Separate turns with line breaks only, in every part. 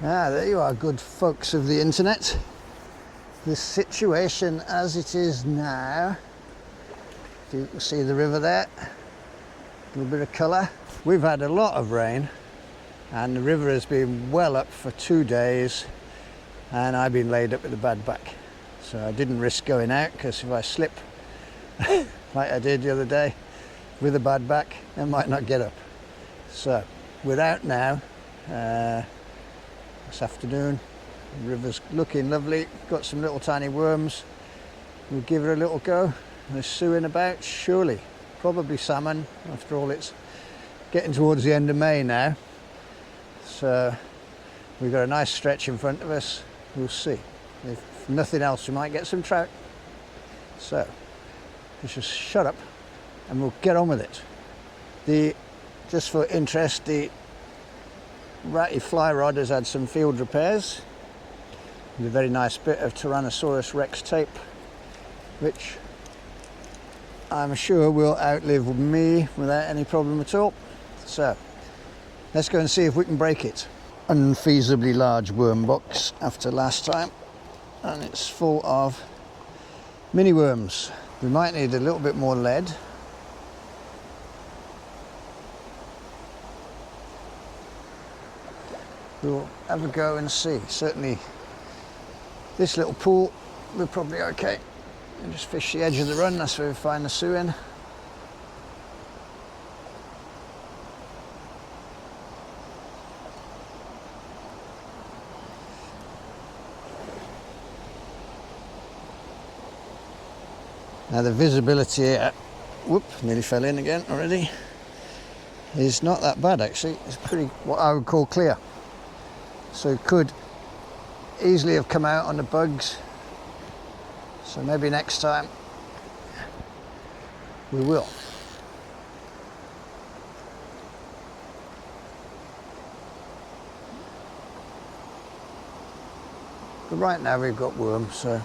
Ah, there you are, good folks of the internet. The situation as it is now, if you can see the river there, a little bit of colour. We've had a lot of rain and the river has been well up for 2 days and I've been laid up with a bad back. So I didn't risk going out because if I slip like I did the other day with a bad back, I might not get up. So we're out now this afternoon. The river's looking lovely, got some little tiny worms. We'll give it a little go. There's sewin about, surely, probably salmon. After all, it's getting towards the end of May now. So we've got a nice stretch in front of us. We'll see. If nothing else, we might get some trout. So let's just shut up and we'll get on with it. Just for interest, the ratty fly rod has had some field repairs with a very nice bit of Tyrannosaurus Rex tape, which I'm sure will outlive me without any problem at all. So let's go and see if we can break it. Unfeasibly large worm box after last time, and it's full of mini worms. We might need a little bit more lead. We'll have a go and see. Certainly this little pool, we're probably okay. We'll just fish the edge of the run, that's where we find the sewin. Now the visibility here, whoop, nearly fell in again already, is not that bad actually. It's pretty, what I would call clear. So it could easily have come out on the bugs. So maybe next time we will. But right now we've got worms, so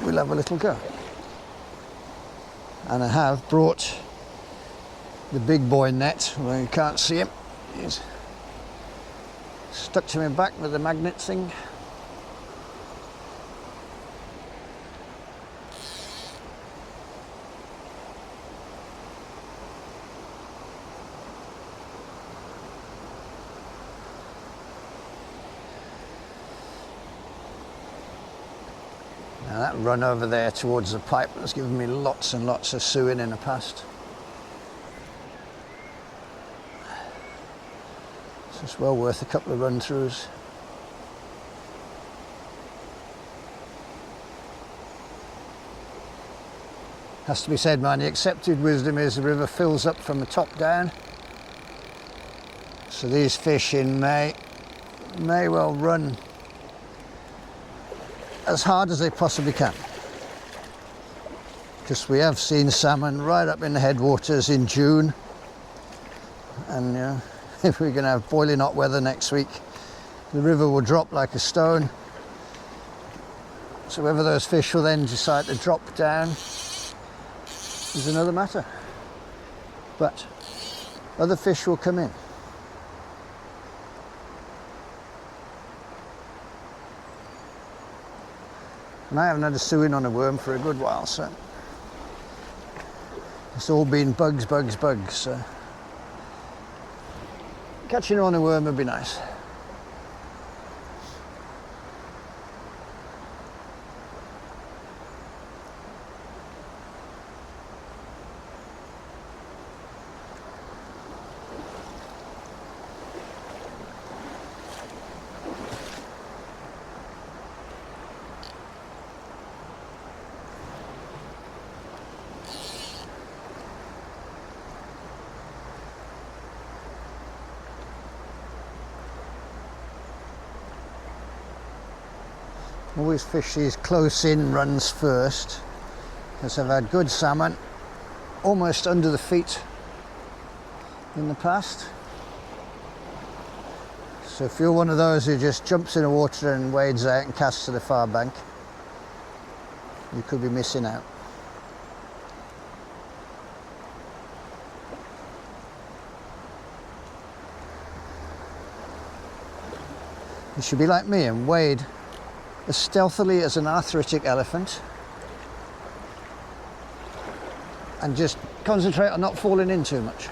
we'll have a little go. And I have brought the big boy net, where you can't see him. He's stuck to my back with the magnet thing. Now that run over there towards the pipe has given me lots and lots of sewin in the past. So it's well worth a couple of run-throughs. Has to be said, man, the accepted wisdom is the river fills up from the top down. So these fish in May may well run as hard as they possibly can. Because we have seen salmon right up in the headwaters in June. And if we're going to have boiling hot weather next week, the river will drop like a stone. So whether those fish will then decide to drop down is another matter. But other fish will come in. And I haven't had a sewin on a worm for a good while, so it's all been bugs, bugs, bugs. So catching on a worm would be nice. Always fish these close in runs first, because I've had good salmon almost under the feet in the past. So if you're one of those who just jumps in the water and wades out and casts to the far bank, you could be missing out. You should be like me and wade as stealthily as an arthritic elephant and just concentrate on not falling in too much.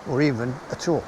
Or even at all.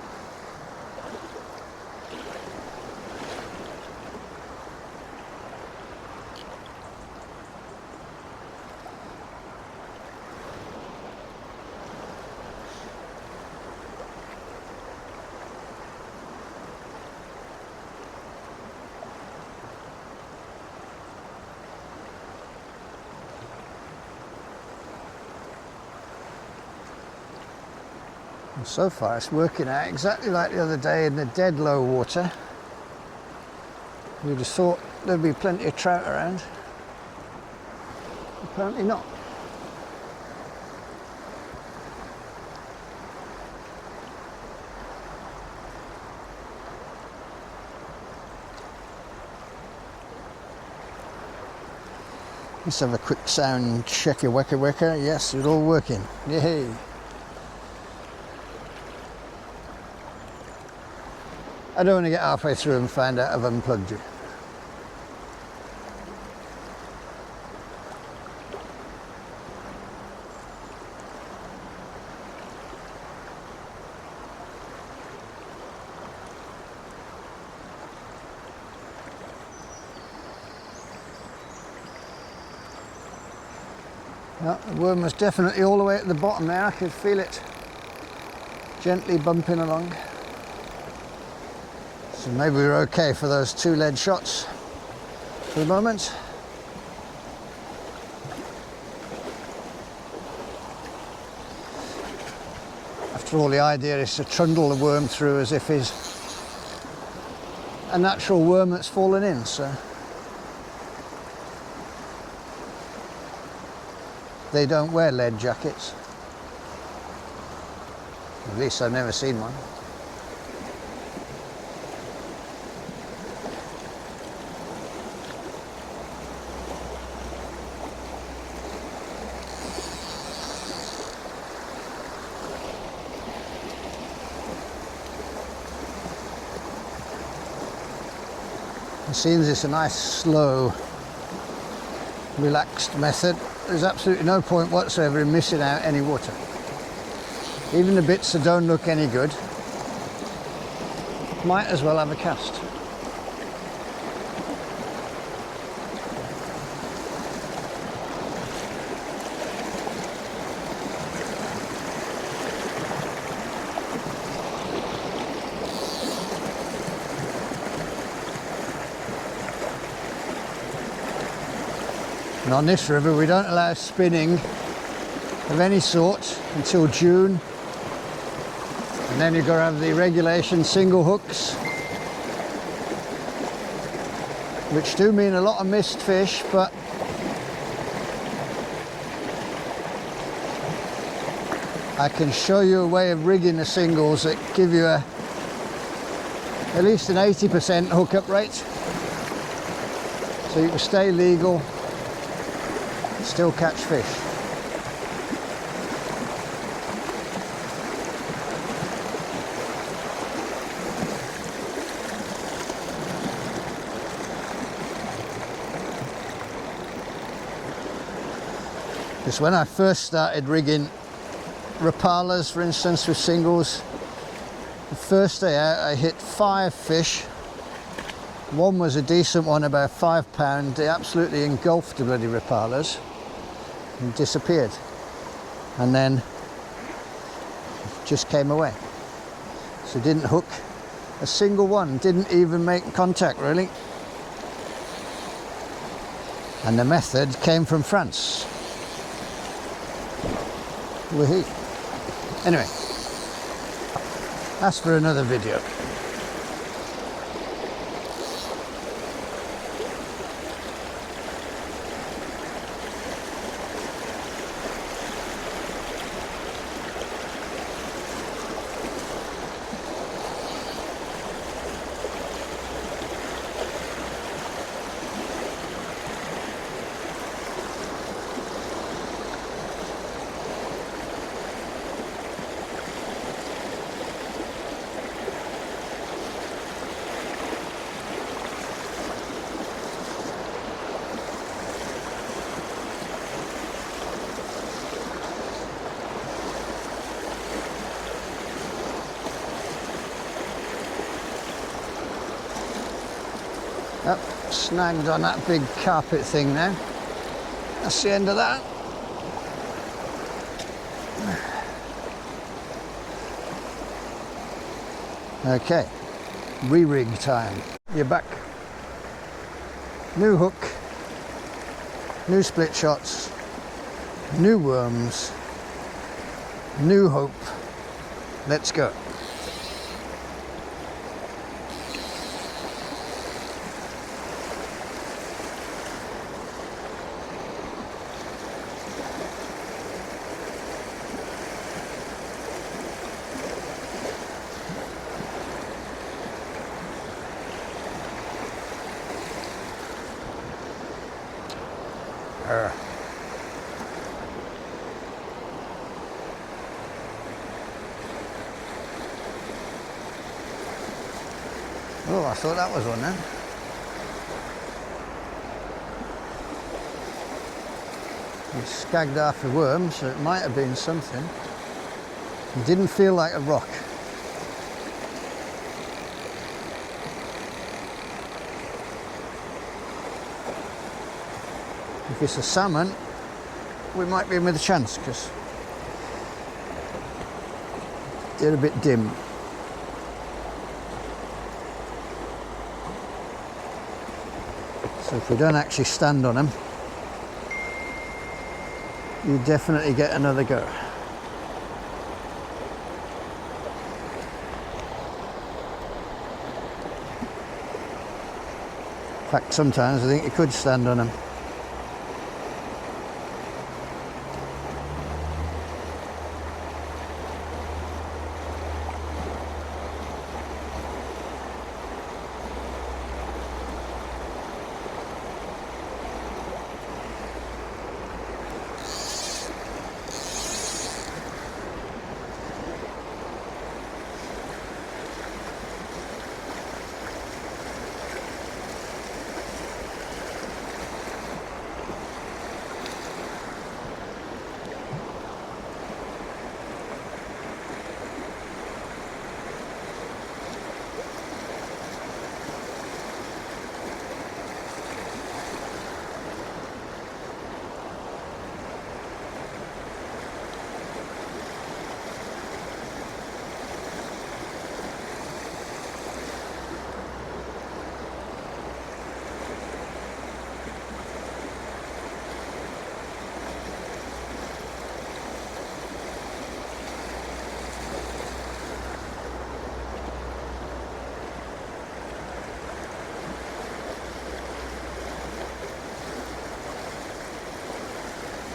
And so far it's working out exactly like the other day in the dead low water. You'd have thought there'd be plenty of trout around. Apparently not. Let's have a quick sound check your weka weka. Yes, it's all working. Yay! I don't want to get halfway through and find out I've unplugged you. No, the worm was definitely all the way at the bottom there. I could feel it gently bumping along. So maybe we're okay for those 2 lead shots for the moment. After all, the idea is to trundle the worm through as if he's a natural worm that's fallen in. So they don't wear lead jackets. At least I've never seen one. It seems it's a nice, slow, relaxed method. There's absolutely no point whatsoever in missing out any water. Even the bits that don't look any good might as well have a cast. And on this river we don't allow spinning of any sort until June, and then you've got to have the regulation single hooks, which do mean a lot of missed fish, but I can show you a way of rigging the singles that give you at least an 80% hookup rate, so you can stay legal, still catch fish. Because when I first started rigging rapalas, for instance, with singles, the first day out I hit 5 fish. One was a decent one, about £5. They absolutely engulfed the bloody rapalas and disappeared, and then just came away. So didn't hook a single one, didn't even make contact really. And the method came from France. Woohoo. Anyway, that's for another video. Up, snagged on that big carpet thing now. That's the end of that. Okay, re-rig time. You're back. New hook, new split shots, new worms, new hope. Let's go. Oh, I thought that was one then. He skagged half the worm, so it might have been something. It didn't feel like a rock. If it's a salmon, we might be in with a chance because they're a bit dim. So if we don't actually stand on them, you definitely get another go. In fact, sometimes I think you could stand on them.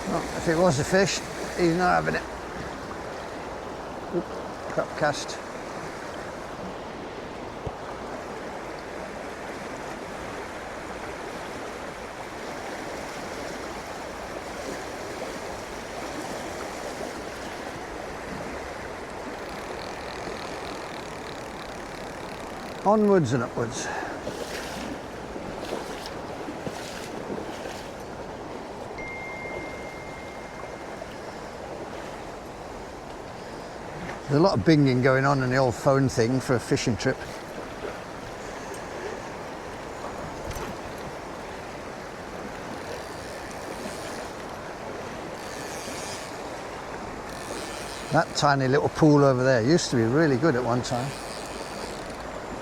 Well, if it was a fish, he's not having it. Oop, crap cast. Onwards and upwards. There's a lot of binging going on in the old phone thing for a fishing trip. That tiny little pool over there used to be really good at one time.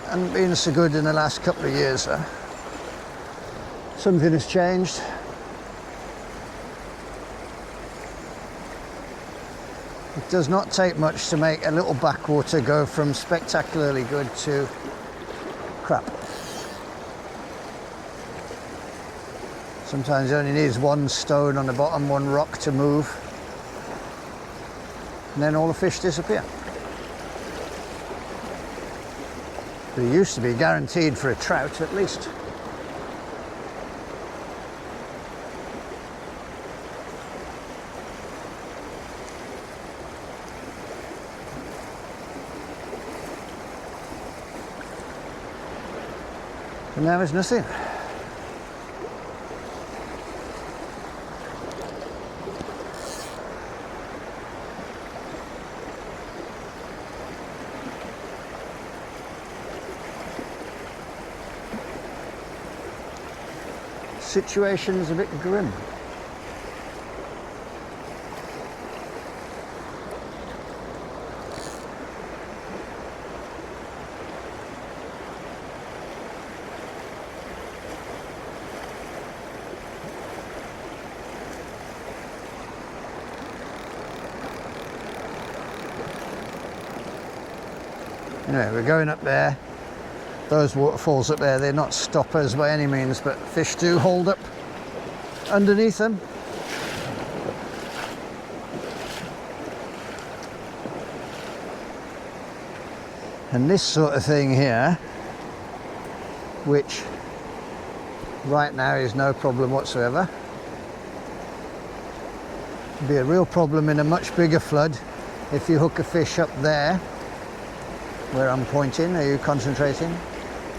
Hasn't been so good in the last couple of years though. Something has changed. It does not take much to make a little backwater go from spectacularly good to crap. Sometimes it only needs one stone on the bottom, one rock to move, and then all the fish disappear. But it used to be guaranteed for a trout at least. And now there's nothing. situation is a bit grim. Anyway, we're going up there. Those waterfalls up there, they're not stoppers by any means, but fish do hold up underneath them. And this sort of thing here, which right now is no problem whatsoever, would be a real problem in a much bigger flood if you hook a fish up there where I'm pointing. Are you concentrating?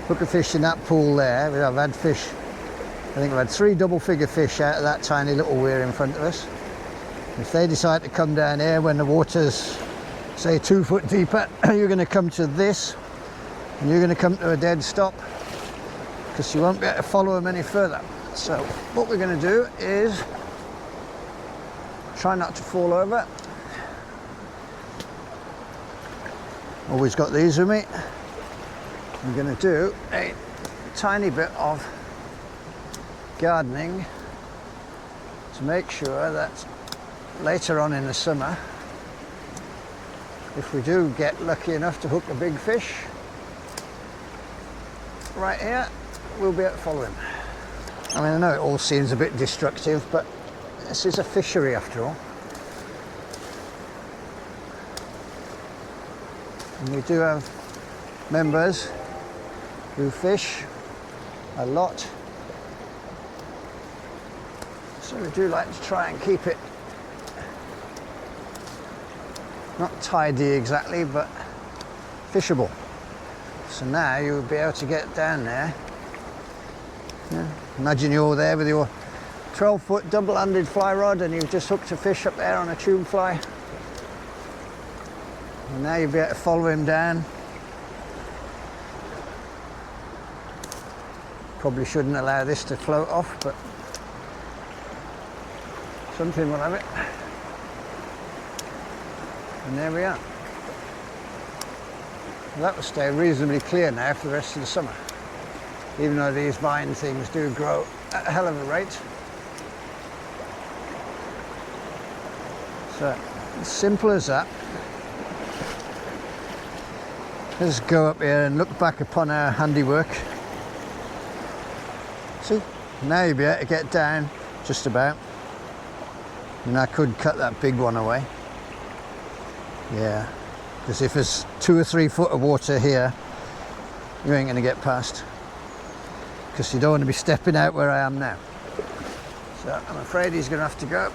Hook a fish in that pool there. I've had fish, I think I've had 3 double-figure fish out of that tiny little weir in front of us. If they decide to come down here when the water's, say, 2 foot deeper, you're going to come to this, and you're going to come to a dead stop, because you won't be able to follow them any further. So what we're going to do is try not to fall over. Always got these with me. I'm going to do a tiny bit of gardening to make sure that later on in the summer, if we do get lucky enough to hook a big fish right here, we'll be able to follow him. I mean, I know it all seems a bit destructive, but this is a fishery after all. And we do have members who fish a lot, so we do like to try and keep it not tidy exactly, but fishable. So now you'll be able to get down there. Yeah. Imagine you're there with your 12-foot double-handed fly rod and you've just hooked a fish up there on a tube fly. And now you'll be able to follow him down. Probably shouldn't allow this to float off, but something will have it. And there we are. That will stay reasonably clear now for the rest of the summer, even though these vine things do grow at a hell of a rate. So, as simple as that. Let's go up here and look back upon our handiwork. See, now you'll be able to get down just about. And I could cut that big one away. Yeah, because if there's 2 or 3 foot of water here, you ain't going to get past. Because you don't want to be stepping out where I am now. So I'm afraid he's going to have to go.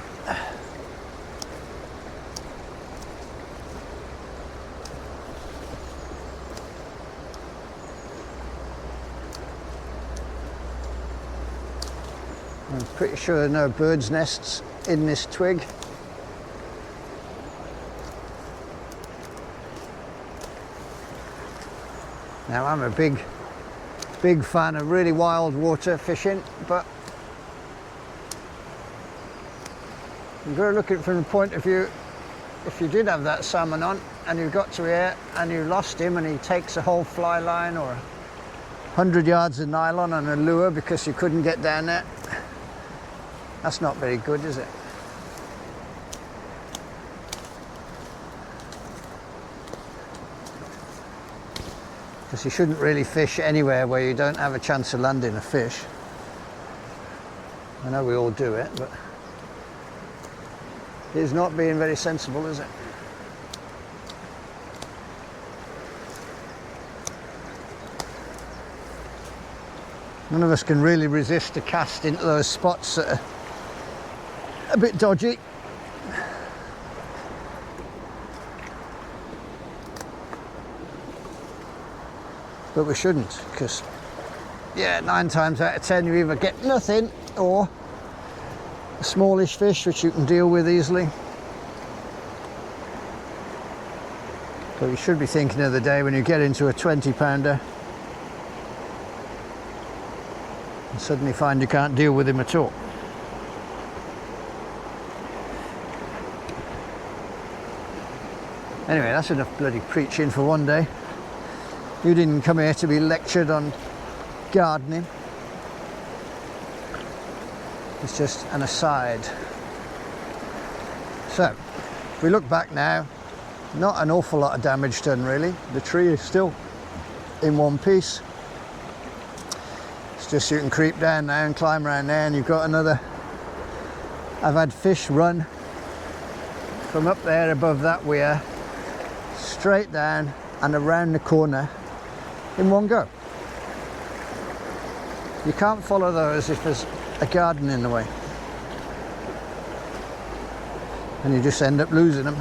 I'm pretty sure there are no bird's nests in this twig. Now I'm a big fan of really wild water fishing, but you've got to look at it from the point of view, if you did have that salmon on and you got to here and you lost him and he takes a whole fly line or 100 yards of nylon on a lure because you couldn't get down there, that's not very good, is it? Because you shouldn't really fish anywhere where you don't have a chance of landing a fish. I know we all do it, but it's not being very sensible, is it? None of us can really resist a cast into those spots that are a bit dodgy. But we shouldn't, because, yeah, 9 times out of 10 you either get nothing or a smallish fish which you can deal with easily. But you should be thinking of the day when you get into a 20-pounder. and suddenly find you can't deal with him at all. Anyway, that's enough bloody preaching for one day. You didn't come here to be lectured on gardening. It's just an aside. So, if we look back now, not an awful lot of damage done really. The tree is still in one piece. It's just you can creep down now and climb around there, and you've got another. I've had fish run from up there above that weir straight down and around the corner in one go. You can't follow those if there's a garden in the way, and you just end up losing them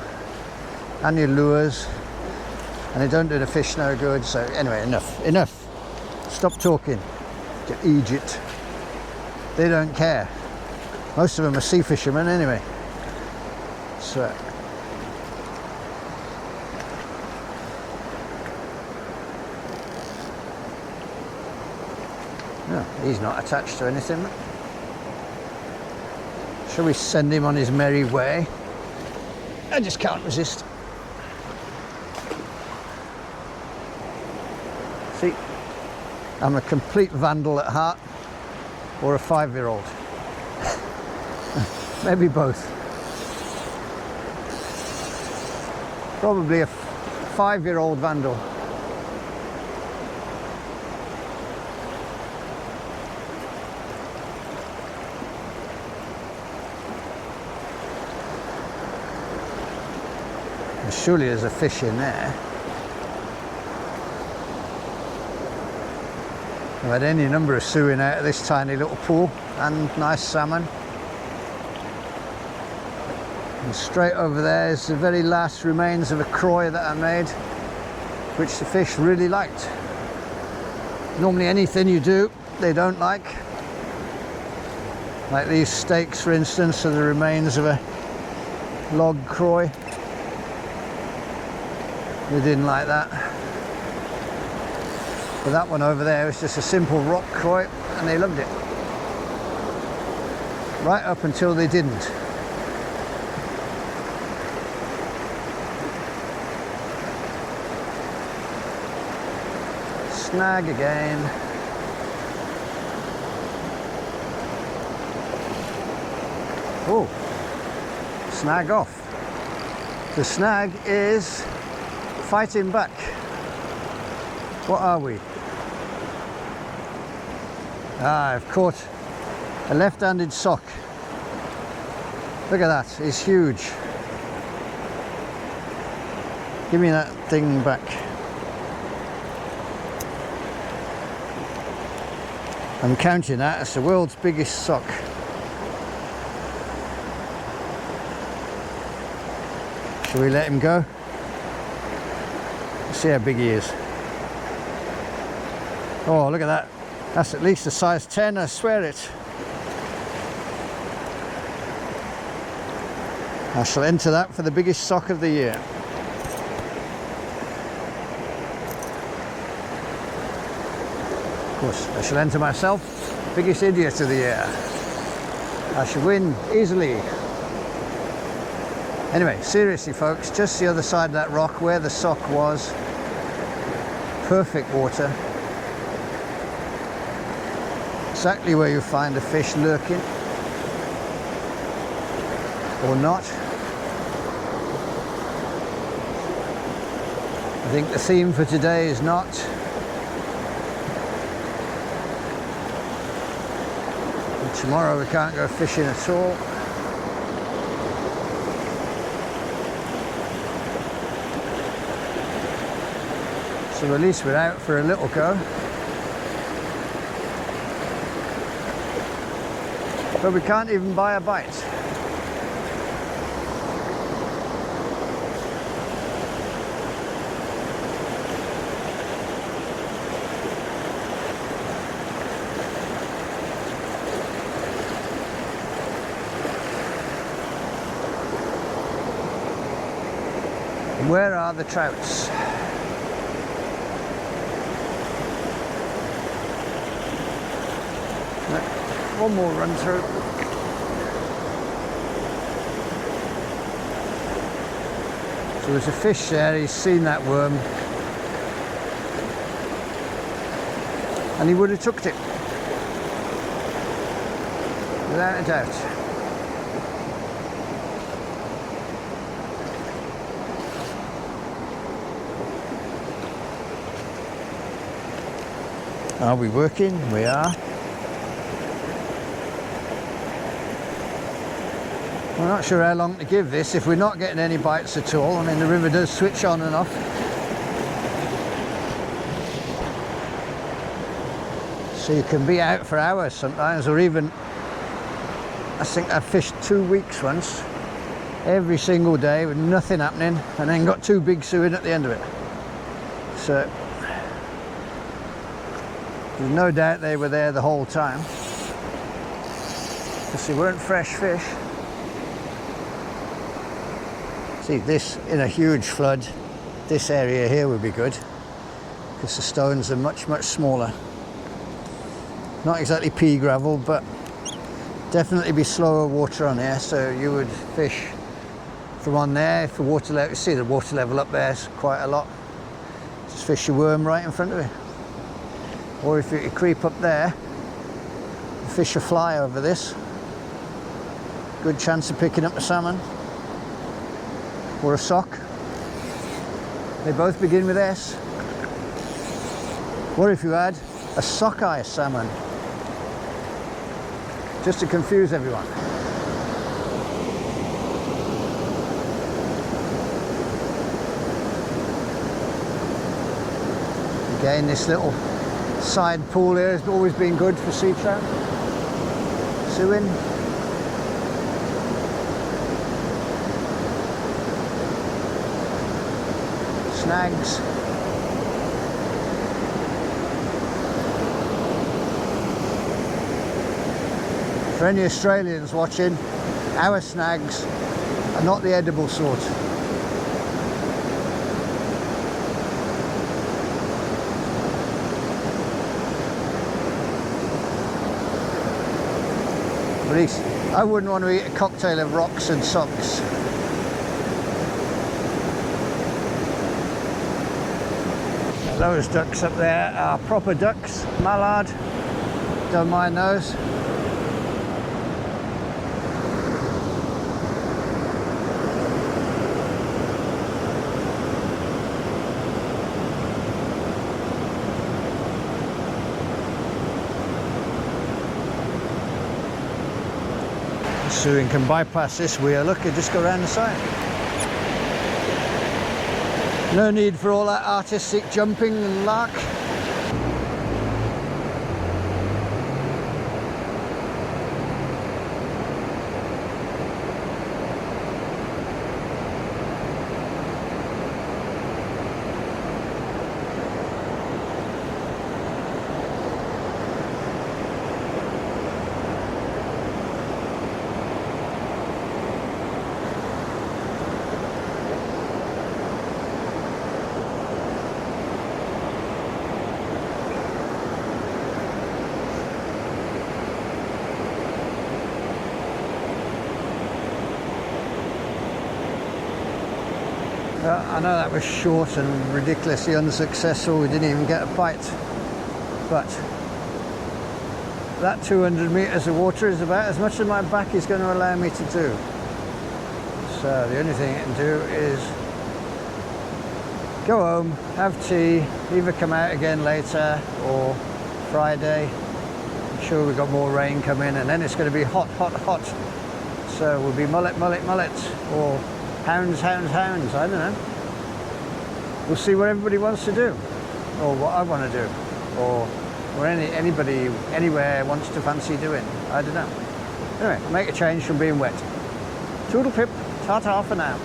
and your lures, and they don't do the fish no good. So anyway, enough, stop talking to Egypt. They don't care. Most of them are sea fishermen anyway. So no, he's not attached to anything. Shall we send him on his merry way? I just can't resist. See, I'm a complete vandal at heart, or a 5-year-old. Maybe both. Probably a 5-year-old vandal. And surely there's a fish in there. I've had any number of sewin out of this tiny little pool, and nice salmon. And straight over there is the very last remains of a croy that I made, which the fish really liked. Normally anything you do, they don't like. Like these steaks, for instance, are the remains of a log croy. They didn't like that. But that one over there was just a simple rock croy, and they loved it. Right up until they didn't. Snag again. Oh, snag off. The snag is fighting back. What are we? Ah, I've caught a left-handed sock. Look at that, it's huge. Give me that thing back. I'm counting that, it's the world's biggest sock. Shall we let him go? Let's see how big he is. Oh, look at that. That's at least a size 10, I swear it. I shall enter that for the biggest sock of the year. Of course, I shall enter myself biggest idiot of the year. I shall win easily. Anyway, seriously folks, just the other side of that rock where the sock was, perfect water. Exactly where you find a fish lurking, or not. I think the theme for today is not. And tomorrow we can't go fishing at all. So at least we're out for a little go. But we can't even buy a bite. Where are the trouts? one more run through. So there's a fish there, he's seen that worm. And he would have took it. Without a doubt. Are we working? We are. We're not sure how long to give this. If we're not getting any bites at all, I mean the river does switch on and off. So you can be out for hours sometimes, or even, I think I fished 2 weeks once, every single day with nothing happening, and then got 2 big sewin at the end of it. So there's no doubt they were there the whole time, because they weren't fresh fish. See, this in a huge flood, this area here would be good, because the stones are much smaller. Not exactly pea gravel, but definitely be slower water on here, so you would fish from on there. If the water level, see the water level up there is quite a lot, just fish your worm right in front of you. Or if you creep up there, fish a fly over this, good chance of picking up a salmon or a sock. They both begin with S. What if you had a sockeye salmon? Just to confuse everyone. Again, this little side pool here has always been good for sea trout. Sewin. Snags. For any Australians watching, our snags are not the edible sort. At least I wouldn't want to eat a cocktail of rocks and socks. Those ducks up there are proper ducks, mallard, don't mind those. So we can bypass this wheel, look, and just go around the side. No need for all that artistic jumping and lark. I know that was short and ridiculously unsuccessful, we didn't even get a bite, but that 200 metres of water is about as much as my back is going to allow me to do. So the only thing I can do is go home, have tea, either come out again later or Friday. I'm sure we've got more rain coming, and then it's going to be hot. So we'll be mullet, or hounds, I don't know. We'll see what everybody wants to do, or what I want to do, or anybody anywhere wants to fancy doing. I don't know. Anyway, I'll make a change from being wet. Toodle pip, ta-ta for now.